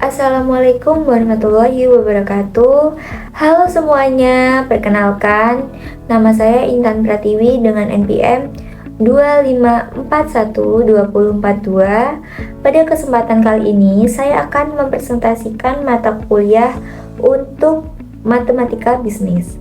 Assalamualaikum warahmatullahi wabarakatuh. Halo semuanya, perkenalkan nama saya Intan Pratiwi dengan NPM 2541242. Pada kesempatan kali ini saya akan mempresentasikan mata kuliah untuk matematika bisnis.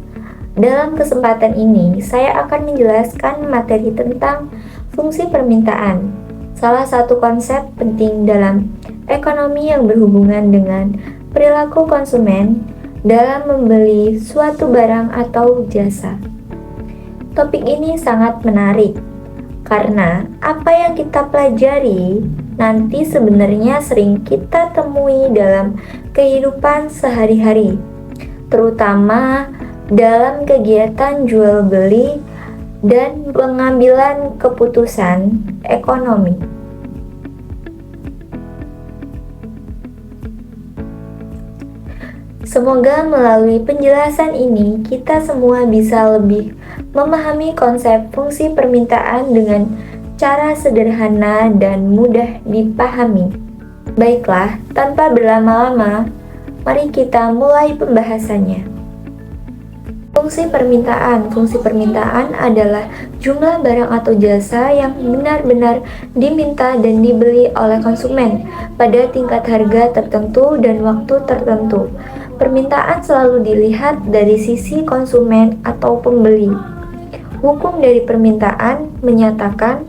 Dalam kesempatan ini saya akan menjelaskan materi tentang fungsi permintaan, salah satu konsep penting dalam ekonomi yang berhubungan dengan perilaku konsumen dalam membeli suatu barang atau jasa. Topik ini sangat menarik karena apa yang kita pelajari nanti sebenarnya sering kita temui dalam kehidupan sehari-hari, terutama dalam kegiatan jual beli dan pengambilan keputusan ekonomi. Semoga melalui penjelasan ini kita semua bisa lebih memahami konsep fungsi permintaan dengan cara sederhana dan mudah dipahami. Baiklah, tanpa berlama-lama, mari kita mulai pembahasannya. Fungsi permintaan adalah jumlah barang atau jasa yang benar-benar diminta dan dibeli oleh konsumen pada tingkat harga tertentu dan waktu tertentu. Permintaan selalu dilihat dari sisi konsumen atau pembeli. Hukum dari permintaan menyatakan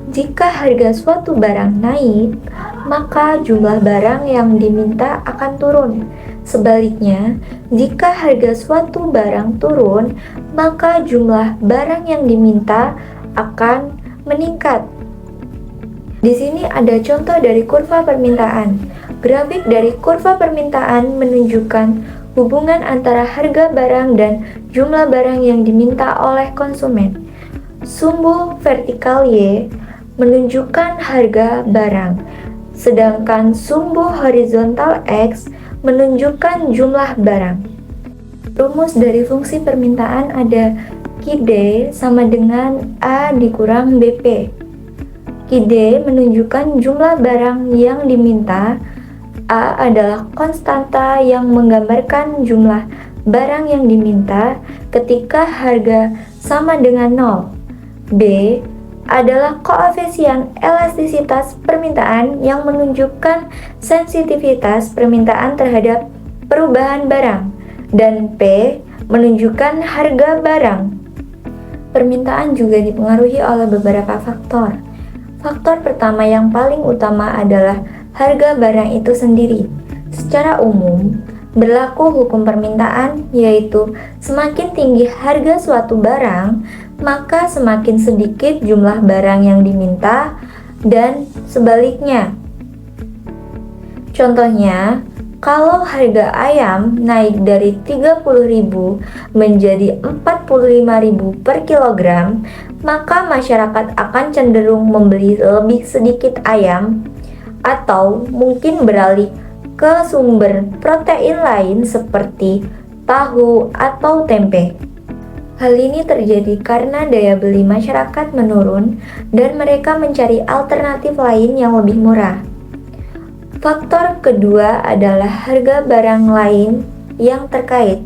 jika harga suatu barang naik, maka jumlah barang yang diminta akan turun. Sebaliknya, jika harga suatu barang turun, maka jumlah barang yang diminta akan meningkat. Di sini ada contoh dari kurva permintaan. Grafik dari kurva permintaan menunjukkan hubungan antara harga barang dan jumlah barang yang diminta oleh konsumen. Sumbu vertikal Y menunjukkan harga barang, sedangkan sumbu horizontal X menunjukkan jumlah barang. Rumus dari fungsi permintaan ada QD sama dengan A dikurang BP. QD menunjukkan jumlah barang yang diminta. A adalah konstanta yang menggambarkan jumlah barang yang diminta ketika harga sama dengan 0. B adalah koefisien elastisitas permintaan yang menunjukkan sensitivitas permintaan terhadap perubahan barang, dan P menunjukkan harga barang. Permintaan juga dipengaruhi oleh beberapa faktor. Faktor pertama yang paling utama adalah harga barang itu sendiri. Secara umum, berlaku hukum permintaan, yaitu semakin tinggi harga suatu barang, maka semakin sedikit jumlah barang yang diminta, dan sebaliknya. Contohnya, kalau harga ayam naik dari 30.000 menjadi 45.000 per kilogram, maka masyarakat akan cenderung membeli lebih sedikit ayam atau mungkin beralih ke sumber protein lain seperti tahu atau tempe. Hal ini terjadi karena daya beli masyarakat menurun dan mereka mencari alternatif lain yang lebih murah. Faktor kedua adalah harga barang lain yang terkait.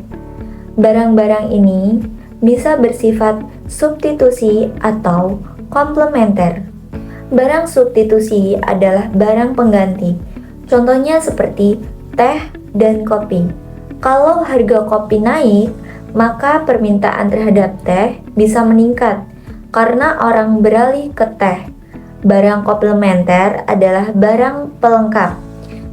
Barang-barang ini bisa bersifat substitusi atau komplementer. Barang substitusi adalah barang pengganti. Contohnya seperti teh dan kopi. Kalau harga kopi naik, maka permintaan terhadap teh bisa meningkat karena orang beralih ke teh. Barang komplementer adalah barang pelengkap.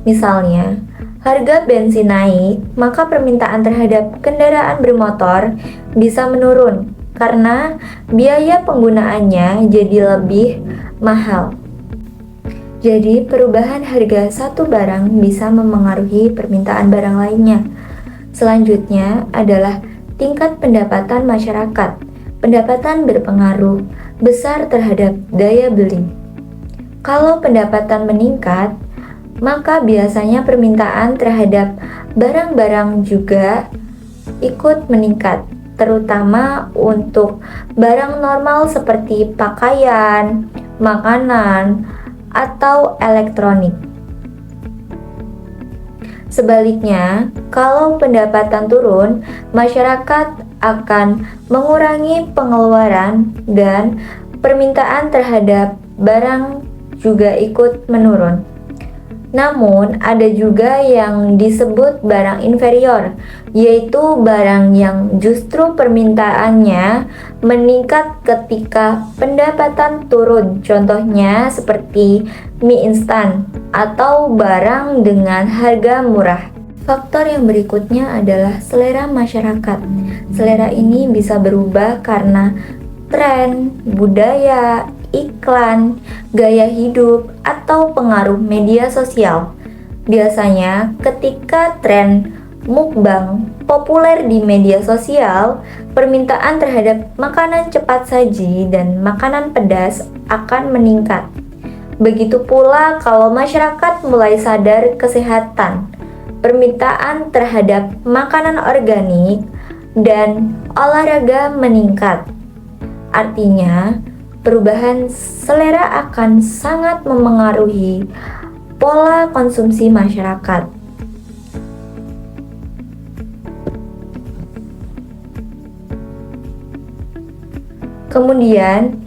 Misalnya, harga bensin naik, maka permintaan terhadap kendaraan bermotor bisa menurun karena biaya penggunaannya jadi lebih mahal. Jadi, perubahan harga satu barang bisa memengaruhi permintaan barang lainnya. Selanjutnya adalah tingkat pendapatan masyarakat. Pendapatan berpengaruh besar terhadap daya beli. Kalau pendapatan meningkat, maka biasanya permintaan terhadap barang-barang juga ikut meningkat, terutama untuk barang normal seperti pakaian, makanan, atau elektronik. Sebaliknya, kalau pendapatan turun, masyarakat akan mengurangi pengeluaran dan permintaan terhadap barang juga ikut menurun. Namun, ada juga yang disebut barang inferior, yaitu barang yang justru permintaannya meningkat ketika pendapatan turun. Contohnya seperti mie instan atau barang dengan harga murah. Faktor yang berikutnya adalah selera masyarakat. Selera ini bisa berubah karena tren, budaya, iklan, gaya hidup, atau pengaruh media sosial. Biasanya, ketika tren mukbang populer di media sosial, permintaan terhadap makanan cepat saji dan makanan pedas akan meningkat. Begitu pula kalau masyarakat mulai sadar kesehatan, permintaan terhadap makanan organik dan olahraga meningkat. Artinya, perubahan selera akan sangat memengaruhi pola konsumsi masyarakat. Kemudian,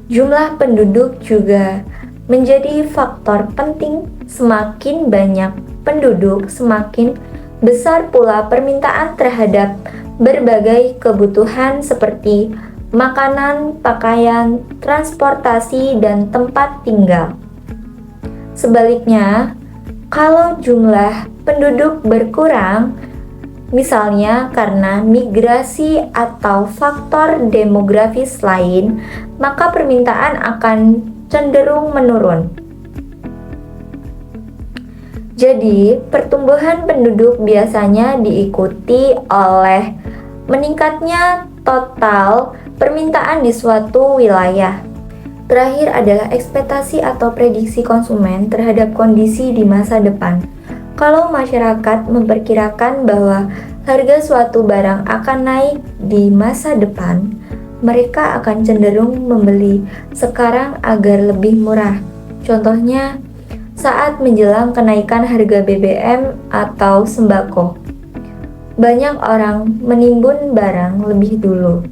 jumlah penduduk juga menjadi faktor penting. Semakin banyak penduduk, semakin besar pula permintaan terhadap berbagai kebutuhan seperti makanan, pakaian, transportasi, dan tempat tinggal. Sebaliknya, kalau jumlah penduduk berkurang, misalnya karena migrasi atau faktor demografis lain, maka permintaan akan cenderung menurun. Jadi, pertumbuhan penduduk biasanya diikuti oleh meningkatnya total permintaan di suatu wilayah. Terakhir adalah ekspektasi atau prediksi konsumen terhadap kondisi di masa depan. Kalau masyarakat memperkirakan bahwa harga suatu barang akan naik di masa depan, mereka akan cenderung membeli sekarang agar lebih murah. Contohnya, saat menjelang kenaikan harga BBM atau sembako, banyak orang menimbun barang lebih dulu.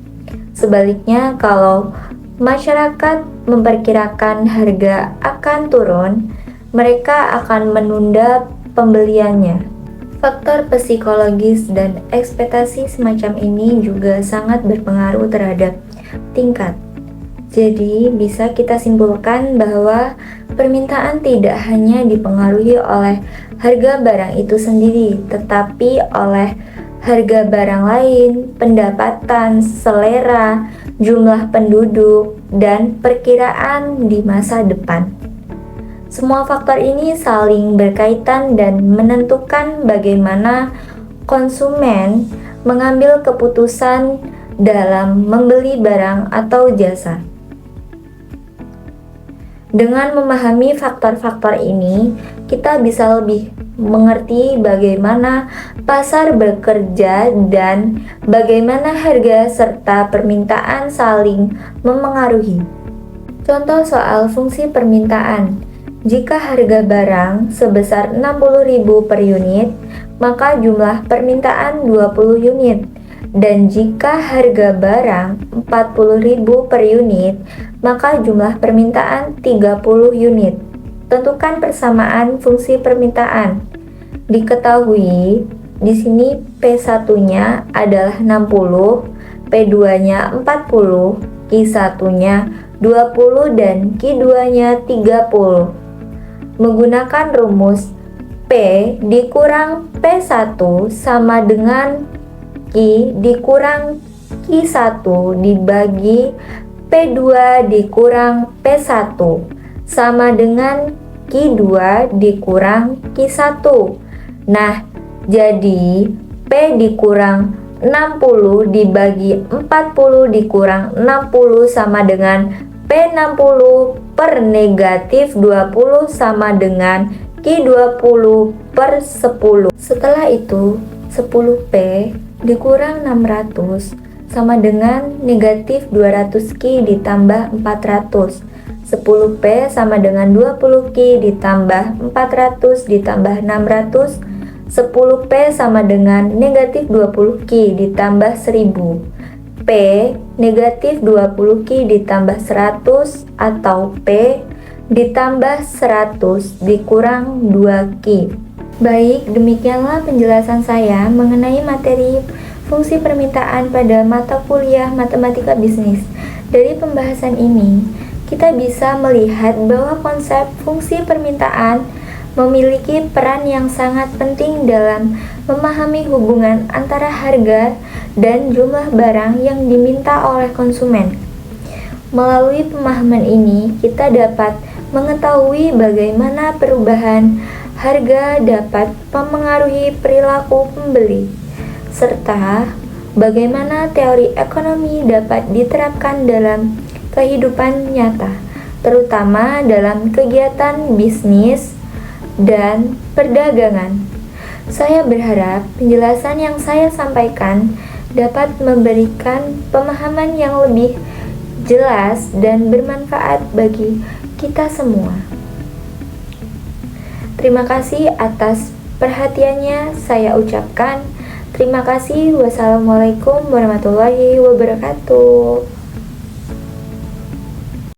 Sebaliknya, kalau masyarakat memperkirakan harga akan turun, mereka akan menunda pembeliannya. Faktor psikologis dan ekspektasi semacam ini juga sangat berpengaruh terhadap tingkat. Jadi, bisa kita simpulkan bahwa permintaan tidak hanya dipengaruhi oleh harga barang itu sendiri, tetapi oleh harga barang lain, pendapatan, selera, jumlah penduduk, dan perkiraan di masa depan. Semua faktor ini saling berkaitan dan menentukan bagaimana konsumen mengambil keputusan dalam membeli barang atau jasa. Dengan memahami faktor-faktor ini, kita bisa lebih mengerti bagaimana pasar bekerja dan bagaimana harga serta permintaan saling memengaruhi. Contoh soal fungsi permintaan. Jika harga barang sebesar 60.000 per unit, maka jumlah permintaan 20 unit. Dan jika harga barang 40.000 per unit, maka jumlah permintaan 30 unit. Tentukan persamaan fungsi permintaan. Diketahui di sini P1-nya adalah 60, P2-nya 40, Q1-nya 20 dan Q2-nya 30. Menggunakan rumus P dikurang P1 sama dengan Q dikurang Q1 dibagi P2 dikurang P1 sama dengan Q2 dikurang Q1. Nah, jadi P dikurang 60 dibagi 40 dikurang 60 sama dengan P60 per negatif 20 sama dengan Q20 per 10. Setelah itu, 10P dikurang 600 sama dengan negatif 200Q ditambah 400. 10P sama dengan 20Q ditambah 400 ditambah 600 10P sama dengan negatif 20Q ditambah 1000. P negatif 20Q ditambah 100 atau P ditambah 100 dikurang 2Q. Baik, demikianlah penjelasan saya mengenai materi fungsi permintaan pada mata kuliah Matematika Bisnis. Dari pembahasan ini, kita bisa melihat bahwa konsep fungsi permintaan memiliki peran yang sangat penting dalam memahami hubungan antara harga dan jumlah barang yang diminta oleh konsumen. Melalui pemahaman ini, kita dapat mengetahui bagaimana perubahan harga dapat mempengaruhi perilaku pembeli, serta bagaimana teori ekonomi dapat diterapkan dalam kehidupan nyata, terutama dalam kegiatan bisnis dan perdagangan. Saya berharap penjelasan yang saya sampaikan dapat memberikan pemahaman yang lebih jelas dan bermanfaat bagi kita semua. Terima kasih atas perhatiannya saya ucapkan. Terima kasih. Wassalamualaikum warahmatullahi wabarakatuh.